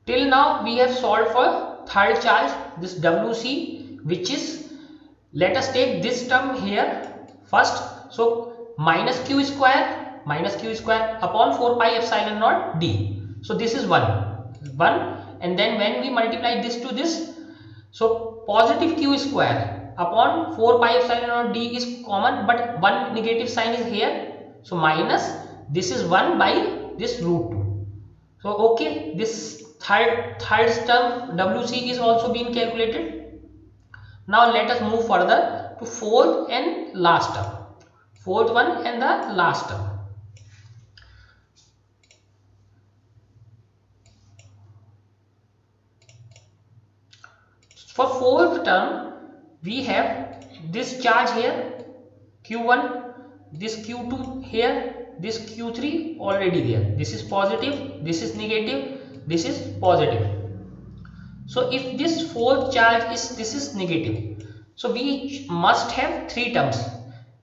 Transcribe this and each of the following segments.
Till now we have solved for third charge, this WC, which is, let us take this term here first. So minus q square upon 4 pi epsilon naught d. So this is 1, and then when we multiply this to this, so positive q square upon 4 pi epsilon naught d is common, but one negative sign is here. So minus, this is 1 by this root 2. So okay, this third term WC is also being calculated. Now let us move further to fourth and last term. Fourth one and the last term. For fourth term, we have this charge here, Q1, this Q2 here, this Q3 already there. This is positive, this is negative, this is positive. So if this fourth charge is, this is negative, so we must have three terms,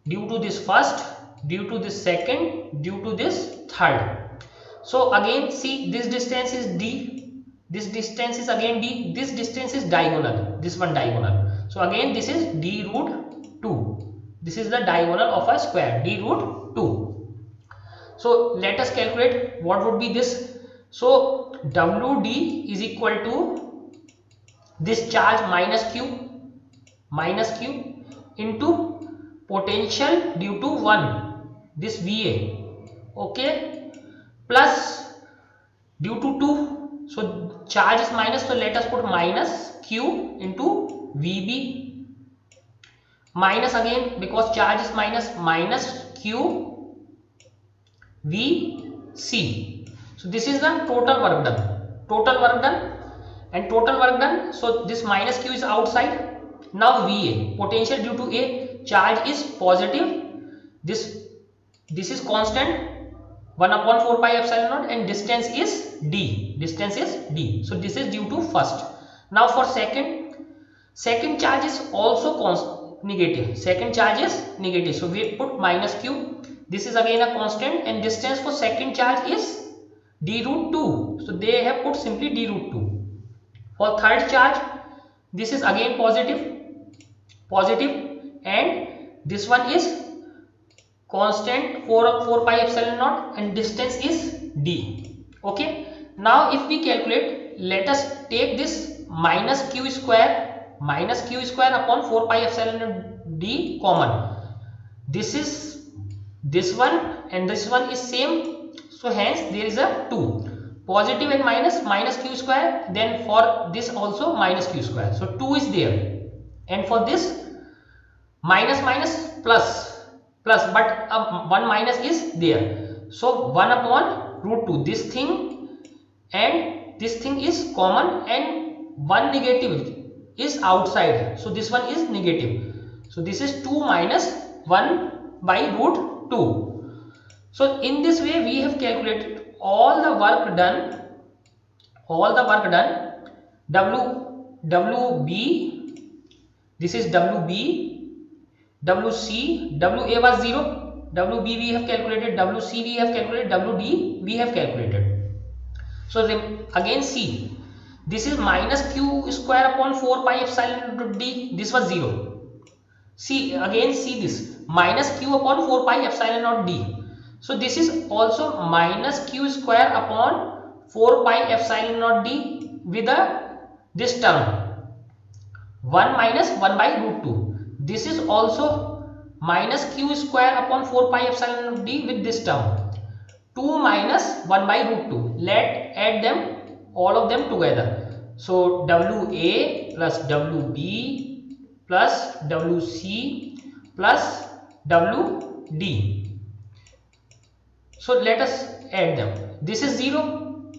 due to this first, due to this second, due to this third. So again see, this distance is d, this distance is again d, this distance is diagonal, this one diagonal. So again this is d root 2, this is the diagonal of a square, d root 2. So let us calculate what would be this. So WD is equal to this charge minus q into potential due to 1, this VA, okay, plus due to 2, so charge is minus, so let us put minus q into VB, minus again because charge is minus q VC. So this is the total work done, and total work done. So this minus q is outside. Now VA, potential due to A, charge is positive, this is constant 1 upon 4 pi epsilon naught, and distance is d, so this is due to first. Now for second charge is also negative, second charge is negative, so we put minus q, this is again a constant, and distance for second charge is d root 2, so they have put simply d root 2. For third charge, this is again positive, and this one is constant 4 pi epsilon naught, and distance is d. Okay, now if we calculate, let us take this minus q square upon 4 pi epsilon naught d common. This is this one, and this one is same, so hence there is a 2. Positive and minus q square, then for this also minus q square, so 2 is there, and for this minus plus, but one minus is there, so 1 upon root 2, this thing and this thing is common, and one negative is outside, so this one is negative, so this is 2 minus 1 by root 2. So in this way we have calculated all the work done, WB, this is WB, WC, WA was 0, WB we have calculated, WC we have calculated, WD we have calculated. So again see, this is minus q square upon 4 pi epsilon d, this was 0. See again, see this minus q upon 4 pi epsilon naught d, so this is also minus q square upon 4 pi epsilon naught d with this term 1 minus 1 by root 2. This is also minus q square upon 4 pi epsilon naught d with this term 2 minus 1 by root 2. Let add them, all of them together. So WA plus WB plus WC plus WD. So let us add them. This is 0.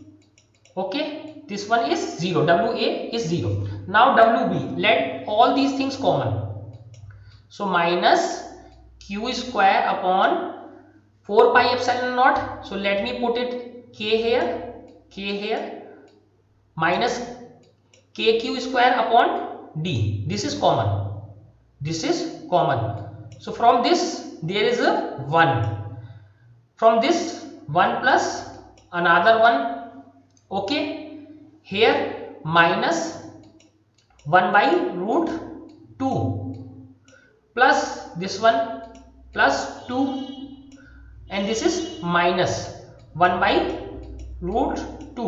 Okay, this one is 0. WA is 0. Now WB, let all these things common. So minus q square upon 4 pi epsilon naught. So let me put it k here, minus kq square upon d. This is common. So from this there is a 1. From this 1 plus another 1. Okay. here minus 1 by root 2 plus this one plus 2, and this is minus 1 by root 2.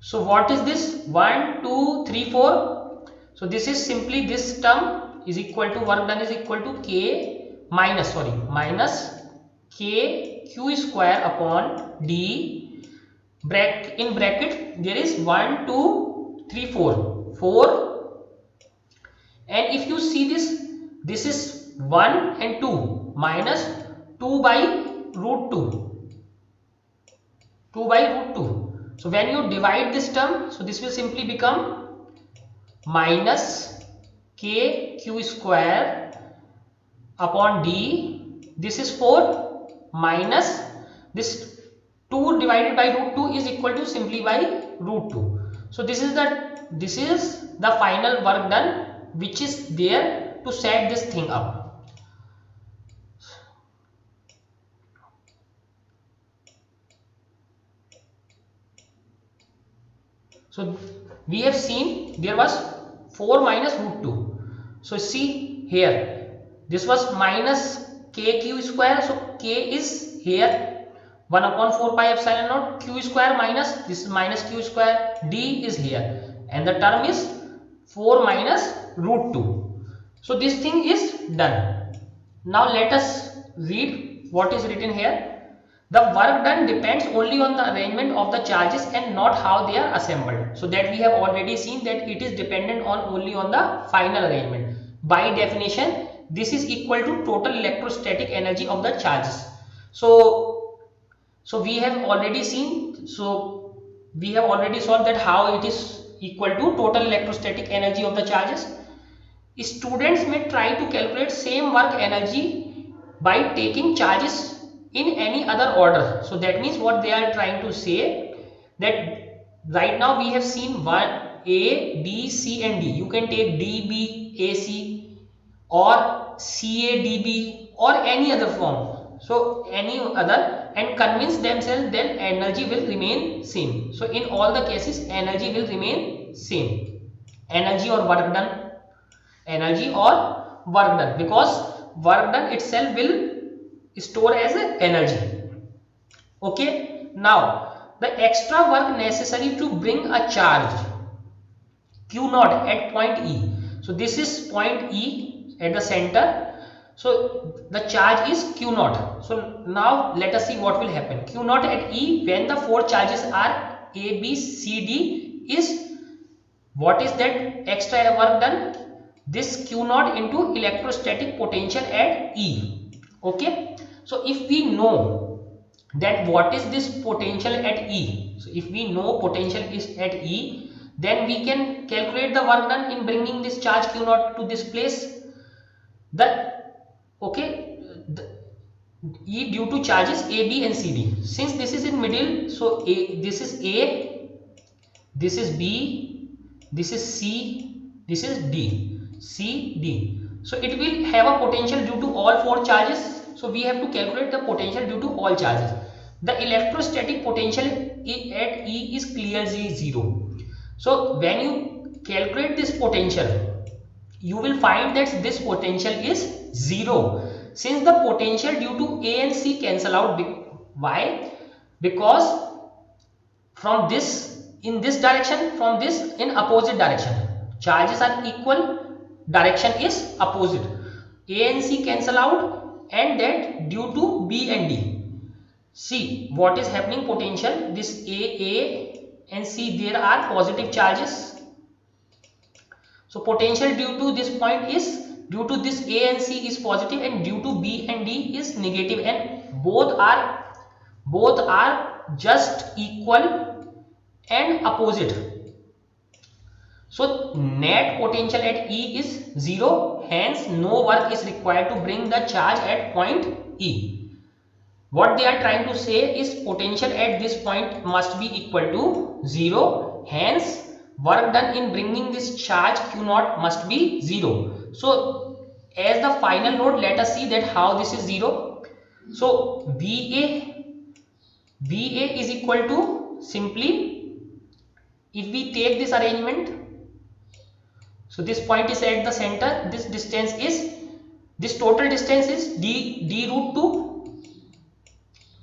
So what is this? 1 2 3 4. So this is simply, this term is equal to, work done is equal to k minus k q square upon d, in bracket there is 1 2 3 4, and if you see this is 1 and 2 minus 2 by root 2, 2 by root 2. So when you divide this term, so this will simply become minus k q square upon d, this is 4 minus this 2 divided by root 2 is equal to simply by root 2. So this is the final work done which is there to set this thing up. So we have seen there was 4 minus root 2. So see here, this was minus kq square, so k is here 1 upon 4 pi epsilon naught, q square minus, this is minus q square, d is here, and the term is 4 minus root 2. So this thing is done. Now let us read what is written here. The work done depends only on the arrangement of the charges and not how they are assembled. So that we have already seen that it is dependent on only on the final arrangement. By definition, this is equal to total electrostatic energy of the charges. So we have already seen, so we have already solved that how it is equal to total electrostatic energy of the charges. Students may try to calculate same work energy by taking charges in any other order. So that means what they are trying to say, that right now we have seen 1 A, B, C and D. You can take D, B, A, C or C, A, D, B or any other form. So any other, and convince themselves then energy will remain same. So in all the cases energy will remain same. Energy or work done, because work done itself will store as energy. Okay, now the extra work necessary to bring a charge q naught at point E. So this is point E at the center. So the charge is q naught. So now let us see what will happen. Q naught at E when the 4 charges are A, B, C, D is, what is that extra work done? This q naught into electrostatic potential at E. Okay, so if we know that what is this potential at E, so if we know potential is at E, then we can calculate the work done in bringing this charge q naught to this place. E due to charges A, B and C, D. Since this is in middle, so this is A, this is B, this is C, this is D, C, D. So it will have a potential due to all 4 charges. So we have to calculate the potential due to all charges. The electrostatic potential at E is clearly 0. So when you calculate this potential, you will find that this potential is 0. Since the potential due to A and C cancel out. Why? Because from this in this direction, from this in opposite direction, charges are equal, direction is opposite. A and C cancel out, and that due to B and D. See what is happening, potential, this A and C, there are positive charges. So potential due to this point is, due to this A and C is positive, and due to B and D is negative, and both are just equal and opposite. So net potential at E is 0, hence no work is required to bring the charge at point E. What they are trying to say is potential at this point must be equal to 0, hence work done in bringing this charge q naught must be 0. So as the final note, let us see that how this is 0. So VA is equal to simply if we take this arrangement, so this point is at the center, this distance is, this total distance is d root 2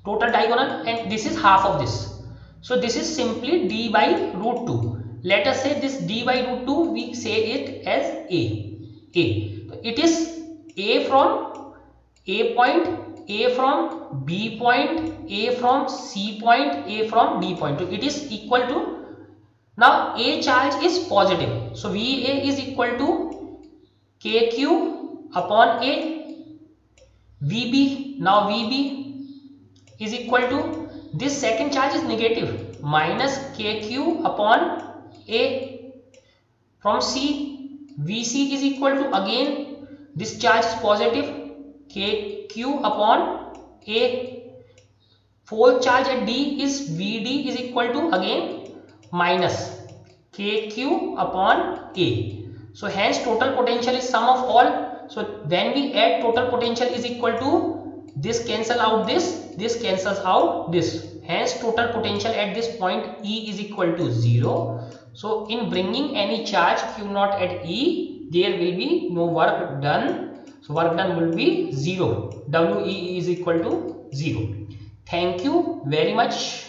total diagonal, and this is half of this. So this is simply d by root 2. Let us say this d by root 2, we say it as a. It is a from a point, a from b point, a from c point, a from d point. So it is equal to, now a charge is positive, so VA is equal to KQ upon A. VB, now VB is equal to, this second charge is negative, minus KQ upon A. From C, VC is equal to, again this charge is positive, KQ upon A. Fourth charge at D is VD is equal to, again minus KQ upon A. So hence total potential is sum of all. So when we add, total potential is equal to, this cancel out this cancels out this. Hence total potential at this point E is equal to 0. So in bringing any charge Q naught at E, there will be no work done. So work done will be 0. WE is equal to 0. Thank you very much.